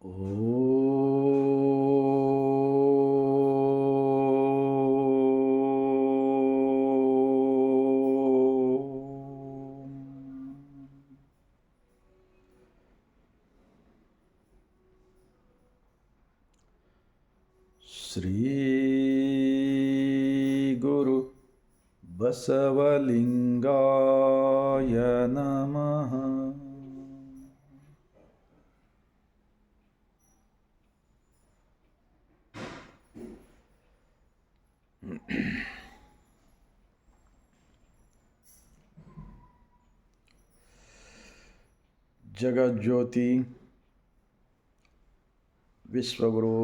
ಶ್ರೀ ಗುರು ಬಸವಲಿಂಗಾಯ ನಮಃ. ಜಗಜ್ಯೋತಿ ವಿಶ್ವಗುರು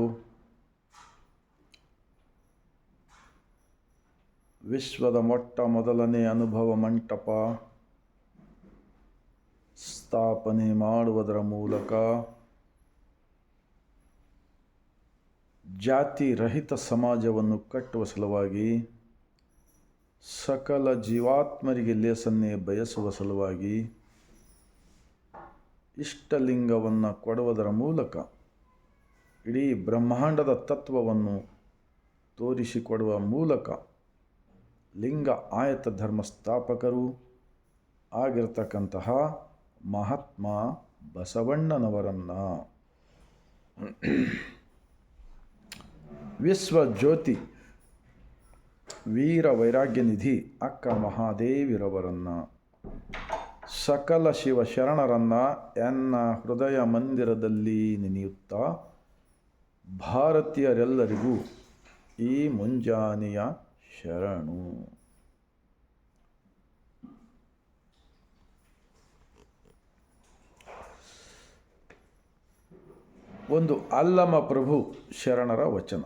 ವಿಶ್ವದ ಮೊಟ್ಟ ಮೊದಲನೇ ಅನುಭವ ಮಂಟಪ ಸ್ಥಾಪನೆ ಮಾಡುವುದರ ಮೂಲಕ ಜಾತಿ ರಹಿತ ಸಮಾಜವನ್ನು ಕಟ್ಟುವ ಸಲುವಾಗಿ, ಸಕಲ ಜೀವಾತ್ಮರಿಗೆ ಲೇಸನ್ನೇ ಬಯಸುವ ಸಲುವಾಗಿ ಇಷ್ಟಲಿಂಗವನ್ನು ಕೊಡುವುದರ ಮೂಲಕ ಇಡೀ ಬ್ರಹ್ಮಾಂಡದ ತತ್ವವನ್ನು ತೋರಿಸಿಕೊಡುವ ಮೂಲಕ ಲಿಂಗ ಆಯತ ಧರ್ಮ ಸ್ಥಾಪಕರು ಆಗಿರತಕ್ಕಂತಹ ಮಹಾತ್ಮ ಬಸವಣ್ಣನವರನ್ನು ವಿಶ್ವಜ್ಯೋತಿ ವೀರ ವೈರಾಗ್ಯನಿಧಿ ಅಕ್ಕ ಮಹಾದೇವಿರವರನ್ನು, ಸಕಲ ಶಿವ ಶರಣರನ್ನು ಎನ್ನ ಹೃದಯ ಮಂದಿರದಲ್ಲಿ ನೆನೆಯುತ್ತಾ ಭಾರತೀಯರೆಲ್ಲರಿಗೂ ಈ ಮುಂಜಾನೆಯ ಶರಣು. ಒಂದು ಅಲ್ಲಮ ಪ್ರಭು ಶರಣರ ವಚನ.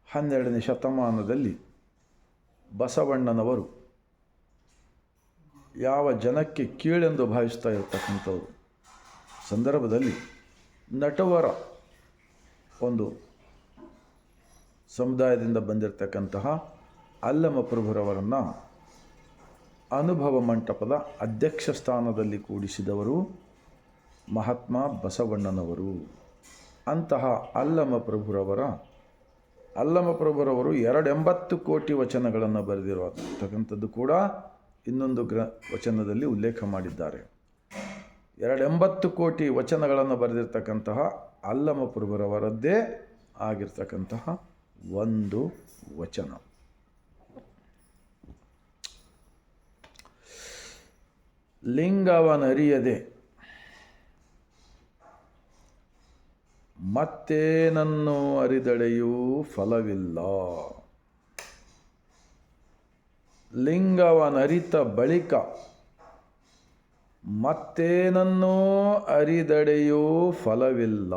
12ನೇ ಶತಮಾನದಲ್ಲಿ ಬಸವಣ್ಣನವರು ಯಾವ ಜನಕ್ಕೆ ಕೀಳೆಂದು ಭಾವಿಸ್ತಾ ಇರತಕ್ಕಂಥವ್ರು ಸಂದರ್ಭದಲ್ಲಿ ನಟವರ ಒಂದು ಸಮುದಾಯದಿಂದ ಬಂದಿರತಕ್ಕಂತಹ ಅಲ್ಲಮ ಪ್ರಭುರವರನ್ನು ಅನುಭವ ಮಂಟಪದ ಅಧ್ಯಕ್ಷ ಸ್ಥಾನದಲ್ಲಿ ಕೂಡಿಸಿದವರು ಮಹಾತ್ಮ ಬಸವಣ್ಣನವರು. ಅಂತಹ ಅಲ್ಲಮ ಪ್ರಭುರವರು 280 ಕೋಟಿ ವಚನಗಳನ್ನು ಬರೆದಿರತಕ್ಕಂಥದ್ದು ಕೂಡ ಇನ್ನೊಂದು ವಚನದಲ್ಲಿ ಉಲ್ಲೇಖ ಮಾಡಿದ್ದಾರೆ. 280 ಕೋಟಿ ವಚನಗಳನ್ನು ಬರೆದಿರ್ತಕ್ಕಂತಹ ಅಲ್ಲಮ ಪ್ರಭುರವರದ್ದೇ ಆಗಿರ್ತಕ್ಕಂತಹ ಒಂದು ವಚನ. ಲಿಂಗವನರಿಯದೆ ಮತ್ತೇನನ್ನು ಅರಿದಳೆಯೂ ಫಲವಿಲ್ಲ. ಲಿಂಗವನರಿತ ಬಳಿಕ ಮತ್ತೇನನ್ನೂ ಅರಿದಡೆಯೂ ಫಲವಿಲ್ಲ.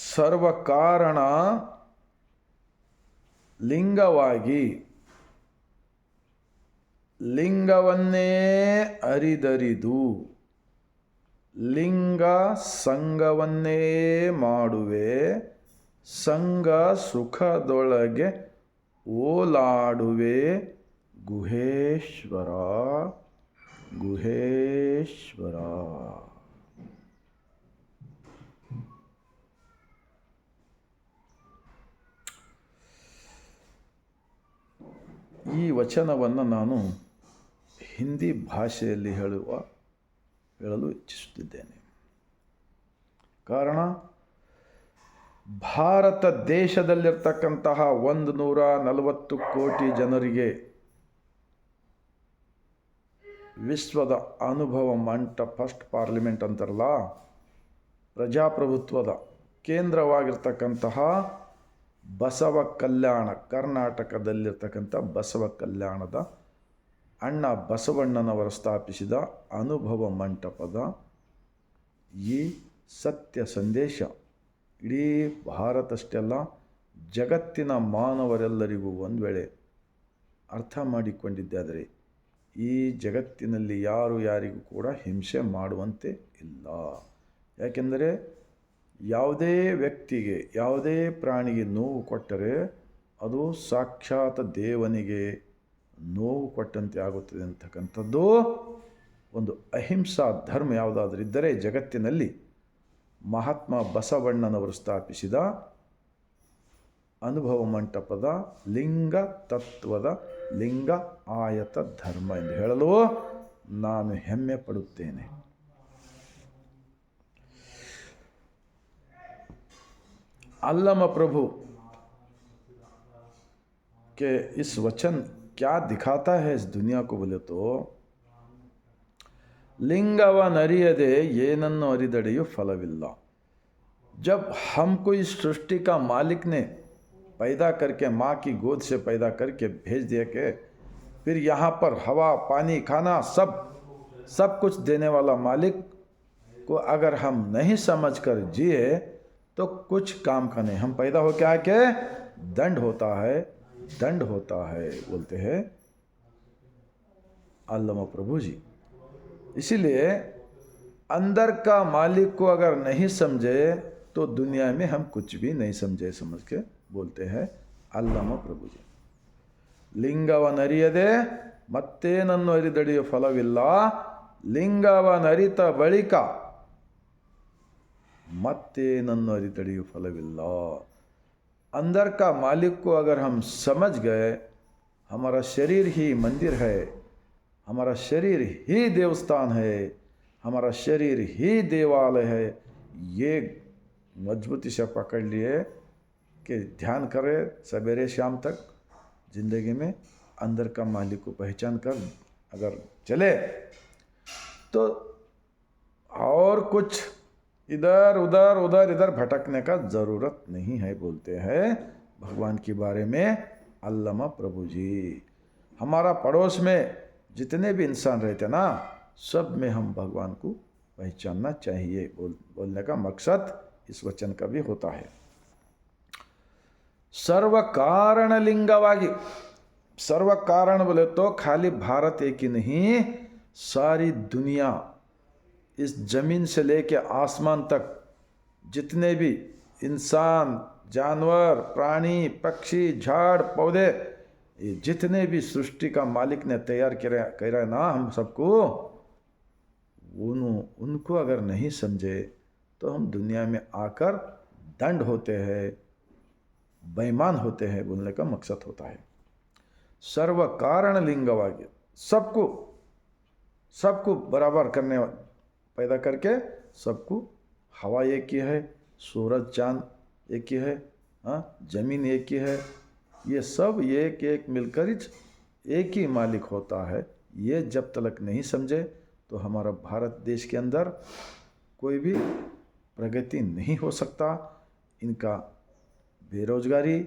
ಸರ್ವಕಾರಣ ಲಿಂಗವಾಗಿ ಲಿಂಗವನ್ನೇ ಅರಿದರಿದು ಲಿಂಗ ಸಂಗವನ್ನೇ ಮಾಡುವೆ, ಸಂಗ ಸುಖದೊಳಗೆ ಓಲಾಡುವೆ ಗುಹೇಶ್ವರ ಗುಹೇಶ್ವರ. ಈ ವಚನವನ್ನು ನಾನು ಹಿಂದಿ ಭಾಷೆಯಲ್ಲಿ ಹೇಳಲು ಇಚ್ಛಿಸುತ್ತಿದ್ದೇನೆ. ಕಾರಣ, ಭಾರತ ದೇಶದಲ್ಲಿರ್ತಕ್ಕಂತಹ 140 ಕೋಟಿ ಜನರಿಗೆ ವಿಶ್ವದ ಅನುಭವ ಮಂಟಪ, ಫಸ್ಟ್ ಪಾರ್ಲಿಮೆಂಟ್ ಅಂತಾರಲ್ಲ, ಪ್ರಜಾಪ್ರಭುತ್ವದ ಕೇಂದ್ರವಾಗಿರ್ತಕ್ಕಂತಹ ಬಸವ ಕಲ್ಯಾಣ, ಕರ್ನಾಟಕದಲ್ಲಿರ್ತಕ್ಕಂಥ ಬಸವ ಕಲ್ಯಾಣದ ಅಣ್ಣ ಬಸವಣ್ಣನವರು ಸ್ಥಾಪಿಸಿದ ಅನುಭವ ಮಂಟಪದ ಈ ಸತ್ಯ ಸಂದೇಶ ಇಡೀ ಭಾರತಷ್ಟೆಲ್ಲ ಜಗತ್ತಿನ ಮಾನವರೆಲ್ಲರಿಗೂ ಒಂದು ವೇಳೆ ಅರ್ಥ ಮಾಡಿಕೊಂಡಿದ್ದಾದರೆ ಈ ಜಗತ್ತಿನಲ್ಲಿ ಯಾರಿಗೂ ಕೂಡ ಹಿಂಸೆ ಮಾಡುವಂತೆ ಇಲ್ಲ. ಯಾಕೆಂದರೆ ಯಾವುದೇ ವ್ಯಕ್ತಿಗೆ, ಯಾವುದೇ ಪ್ರಾಣಿಗೆ ನೋವು ಕೊಟ್ಟರೆ ಅದು ಸಾಕ್ಷಾತ್ ದೇವನಿಗೆ ನೋವು ಕೊಟ್ಟಂತೆ ಆಗುತ್ತದೆ ಅಂತಕ್ಕಂಥದ್ದು ಒಂದು ಅಹಿಂಸಾ ಧರ್ಮ ಯಾವುದಾದ್ರೂ ಇದ್ದರೆ ಜಗತ್ತಿನಲ್ಲಿ ಮಹಾತ್ಮ ಬಸವಣ್ಣನವರು ಸ್ಥಾಪಿಸಿದ ಅನುಭವ ಮಂಟಪದ ಲಿಂಗ ತತ್ವದ ಲಿಂಗ ಆಯತ ಧರ್ಮ ಎಂದು ಹೇಳಲು ನಾನು ಹೆಮ್ಮೆ ಪಡುತ್ತೇನೆ. अल्लामा प्रभु के इस वचन क्या दिखाता है इस दुनिया को बोले तो, लिंगव नरियदे ಏನನ್ನು ಅರಿದಡೆಯೂ ಫಲವಿಲ್ಲ. जब हमको इस सृष्टि का मालिक ने पैदा करके माँ की गोद से पैदा करके भेज दिया के फिर यहाँ पर हवा पानी खाना सब कुछ देने वाला मालिक को अगर हम नहीं समझकर जिए तो कुछ काम का नहीं. हम पैदा हो क्या के दंड होता है बोलते हैं अल्लामा प्रभु जी. इसीलिए अंदर का मालिक को अगर नहीं समझे तो दुनिया में हम कुछ भी नहीं समझे समझ के बोलते हैं अल्लामा प्रभु जी. ಲಿಂಗವನರಿಯದೆ ಮತ್ತೇನನ್ನು ಅರಿದಡೆಯುವ ಫಲವಿಲ್ಲ. ಲಿಂಗವನರಿತ ಬಳಿಕ मत्तेनन्नु अरिदडेयुव फलविल्ला. अंदर का मालिक को अगर हम समझ गए, हमारा शरीर ही मंदिर है, हमारा शरीर ही देवस्थान है, हमारा शरीर ही देवालय है, ये मजबूती से पकड़ लिए कि ध्यान करें सवेरे शाम तक ज़िंदगी में अंदर का मालिक को पहचान कर अगर चले तो और कुछ इधर उधर भटकने का ज़रूरत नहीं है बोलते हैं भगवान के बारे में अल्लामा प्रभु जी. हमारा पड़ोस में जितने भी इंसान रहते ना, सब में हम भगवान को पहचानना चाहिए बोलने का मकसद इस वचन का भी होता है. सर्व कारण लिंगवागी, सर्व कारण बोले तो खाली भारत एक ही नहीं, सारी दुनिया इस जमीन से लेके आसमान तक जितने भी इंसान जानवर प्राणी पक्षी झाड़ पौधे ये जितने भी सृष्टि का मालिक ने तैयार करा ना हम सबको, उनको अगर नहीं समझे तो हम दुनिया में आकर दंड होते हैं, बेईमान होते हैं बोलने का मकसद होता है. सर्व कारण लिंगवाग्य, सबको बराबर करने पैदा करके सबको, हवा एक ही है, सूरज चांद एक ही है, जमीन एक ही है, ये सब एक मिलकर एक ही मालिक होता है. ये जब तक नहीं समझे तो हमारा भारत देश के अंदर कोई भी प्रगति नहीं हो सकता. इनका बेरोजगारी,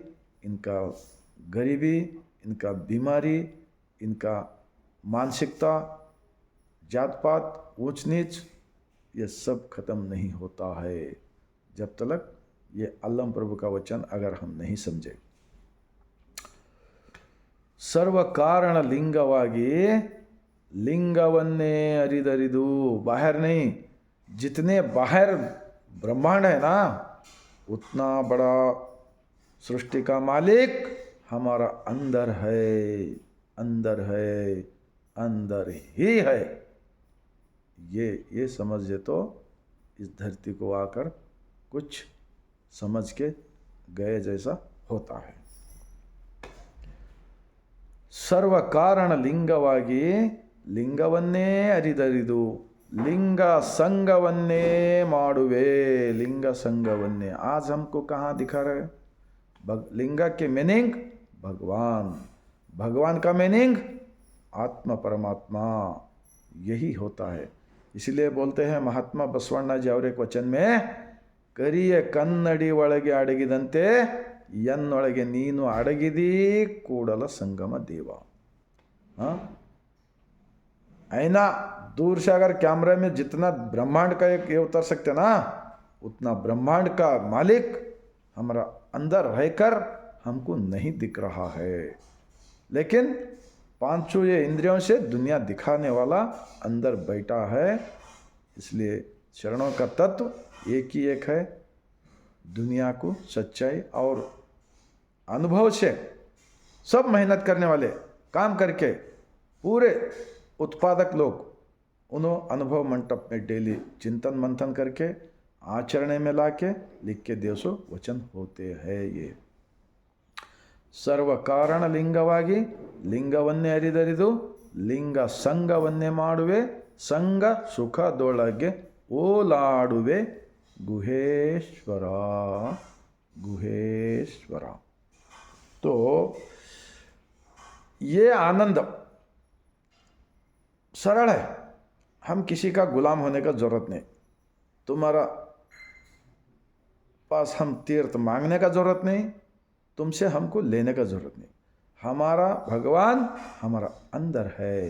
इनका गरीबी, इनका बीमारी, इनका मानसिकता, जात पात, ऊंच नीच, ये सब खत्म नहीं होता है जब तक ये अल्लामा प्रभु का वचन अगर हम नहीं समझे. सर्व कारण लिंगवागी, लिंगवन्ने अरिदरिदु, बाहर नहीं, जितने बाहर ब्रह्मांड है ना उतना बड़ा सृष्टि का मालिक हमारा अंदर ही है. ये समझे तो इस धरती को आकर कुछ समझ के गए जैसा होता है. सर्व कारण लिंगवागी लिंगवन्ನೇ ಅರಿದರಿದು लिंग संगवन्ನೇ ಮಾಡುವೆ. लिंग संगवन्ನೇ आज हमको कहाँ दिखा रहे? लिंग के मीनिंग भगवान का मीनिंग आत्मा परमात्मा, यही होता है. इसलिए बोलते हैं महात्मा बसवಣ್ಣ जी और एक वचन में, करिಯ ಕನ್ನಡಿ ಒಳಗೆ ಅಡಗಿದಂತೆ ಎನ್ನೊಳಗೆ ನೀನು ಅಡಗಿದಿ ಕೂಡಲ संगम देव. ऐना दूर से अगर कैमरे में जितना ब्रह्मांड का एक ये उतर सकते ना, उतना ब्रह्मांड का मालिक हमारा अंदर रहकर हमको नहीं दिख रहा है. लेकिन पांचों ये इंद्रियों से दुनिया दिखाने वाला अंदर बैठा है. इसलिए शरणों का तत्व एक ही एक है. दुनिया को सच्चाई और अनुभव से सब मेहनत करने वाले काम करके पूरे उत्पादक लोग उन्होंने अनुभव मंडप में डेली चिंतन मंथन करके आचरण में लाके लिख के देवसो वचन होते हैं। ये सर्व कारण लिंगವಾಗಿ ಲಿಂಗವನ್ನೇ ಅರಿದರಿದು ಲಿಂಗ ಸಂಗವನ್ನೇ ಮಾಡುವೆ ಸಂಗ ಸುಖದೊಳಗೆ ಓಲಾಡುವೆ गुहेश्वर गुहेश्वर। तो ये आनंद सरल है, हम किसी का गुलाम होने का जरूरत नहीं। तुम्हारा पास हम तीर्थ मांगने का जरूरत नहीं, तुमसे हमको लेने का जरूरत नहीं। हमारा भगवान हमारा अंदर है।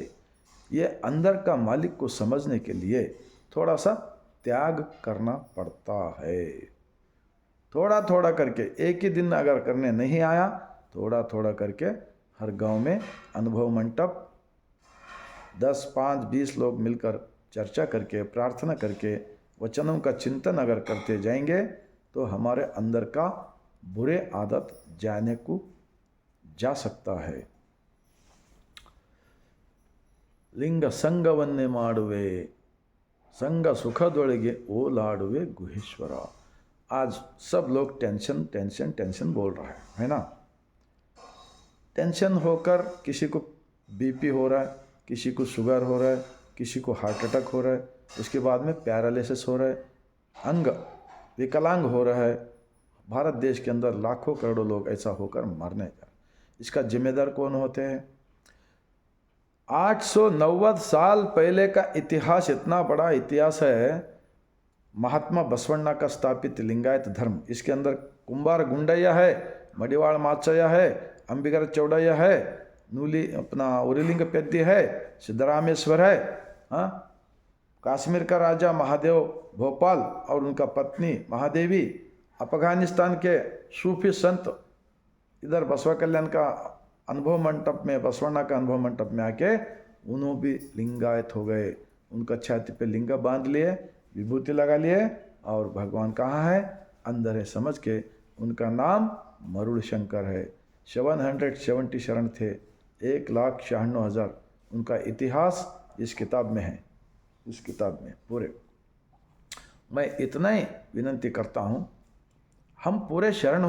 ये अंदर का मालिक को समझने के लिए थोड़ा सा त्याग करना पड़ता है। थोड़ा थोड़ा करके, एक ही दिन अगर करने नहीं आया, थोड़ा थोड़ा करके हर गांव में अनुभव मंडप 10, 5, 20 लोग मिलकर चर्चा करके प्रार्थना करके वचनों का चिंतन अगर करते जाएंगे तो हमारे अंदर का बुरे आदत जाने को जा सकता है। लिंग संगवन्ने ಮಾಡುವೆ संग सुखदೊಳಗೆ ಓಲಾಡುವೆ गुहेश्वर। आज सब लोग टेंशन टेंशन टेंशन बोल रहा है ना। टेंशन होकर किसी को बीपी हो रहा है, किसी को शुगर हो रहा है, किसी को हार्ट अटैक हो रहा है, उसके बाद में पैरालिसिस हो रहा है, अंग विकलांग हो रहा है। भारत देश के अंदर लाखों करोड़ों लोग ऐसा होकर मरने जा रहे। इसका जिम्मेदार कौन होते हैं? 890 साल पहले का इतिहास, इतना बड़ा इतिहास है। महात्मा बसवण्णा का स्थापित लिंगायत धर्म, इसके अंदर कुंभार गुंडಯ್ಯ है, मडिवाड़ माचಯ್ಯ है, अंबिगर चौड़ಯ್ಯ है, नूली अपना उरीलिंग पेद्य है, सिद्धरामेश्वर है, हाँ, कश्मीर का राजा महादेव भोपाल और उनका पत्नी महादेवी, अफगानिस्तान के सूफी संत इधर बसवा कल्याण का अनुभव मंडप में, बसवण्णा का अनुभव मंडप में आके उन्होंने भी लिंगायत हो गए। उनका छाती पे लिंग बांध लिए, विभूति लगा लिए और भगवान कहाँ है? अंदर है समझ के उनका नाम मरुड़ शंकर है। 770 शरण थे, 1,96,000 उनका इतिहास इस किताब में है। इस किताब में पूरे मैं इतना ही विनंती करता हूँ, हम पूरे शरण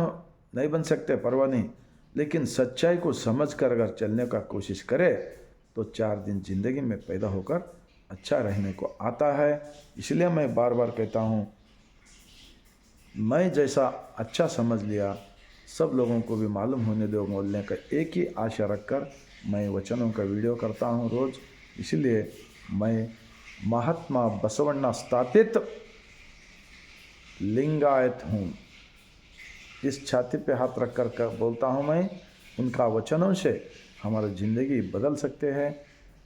नहीं बन सकते, परवाह नहीं, लेकिन सच्चाई को समझकर अगर चलने का कोशिश करे तो 4 दिन जिंदगी में पैदा होकर अच्छा रहने को आता है। इसलिए मैं बार बार कहता हूँ, मैं जैसा अच्छा समझ लिया सब लोगों को भी मालूम होने दो बोलने का एक ही आशा रखकर मैं वचनों का वीडियो करता हूँ रोज़। इसलिए मैं महात्मा बसवण्णा स्थापित लिंगायत हूँ। इस छाती पे हाथ रख कर बोलता हूँ मैं, उनका वचनों से हमारी ज़िंदगी बदल सकते हैं।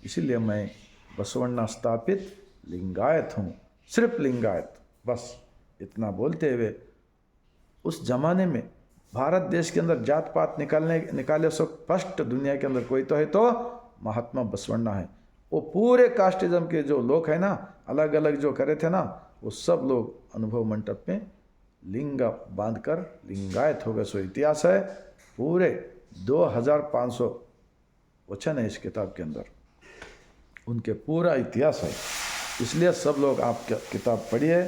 इसीलिए मैं बसवण्णा स्थापित लिंगायत हूँ, सिर्फ लिंगायत, बस इतना बोलते हुए उस जमाने में भारत देश के अंदर जात पात निकाले सो फर्स्ट दुनिया के अंदर कोई तो है तो महात्मा बसवण्णा है। वो पूरे कास्टिज्म के जो लोग हैं ना, अलग अलग जो करे थे ना, वो सब लोग अनुभव मंडप में लिंग बांधकर लिंगायत हो गए। सो इतिहास है, पूरे 2500 वचन है इस किताब के अंदर, उनके पूरा इतिहास है। इसलिए सब लोग आप किताब पढ़िए,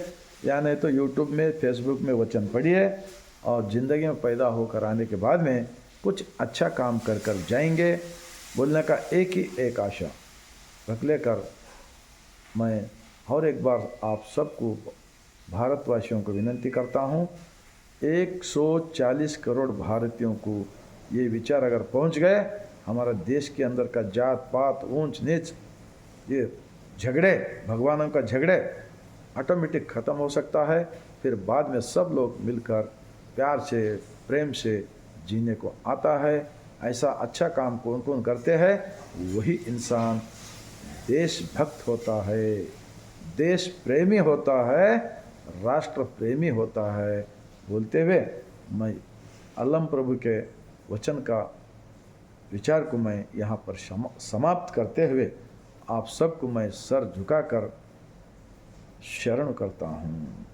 या नहीं तो यूट्यूब में फेसबुक में वचन पढ़िए और ज़िंदगी में पैदा होकर आने के बाद में कुछ अच्छा काम कर कर जाएंगे। बोलने का एक ही एक आशा रख लेकर मैं और एक बार आप सबको भारतवासियों को विनंती करता हूँ, 140 करोड़ भारतीयों को ये विचार अगर पहुँच गए, हमारा देश के अंदर का जात पात ऊंच नीच ये झगड़े, भगवानों का झगड़े ऑटोमेटिक ख़त्म हो सकता है। फिर बाद में सब लोग मिलकर प्यार से प्रेम से जीने को आता है। ऐसा अच्छा काम कौन कौन करते हैं, वही इंसान देशभक्त होता है, देश प्रेमी होता है, राष्ट्र प्रेमी होता है। बोलते हुए मैं अलम प्रभु के वचन का विचार को मैं यहाँ पर समाप्त करते हुए आप सबको मैं सर झुकाकर शरण करता हूँ।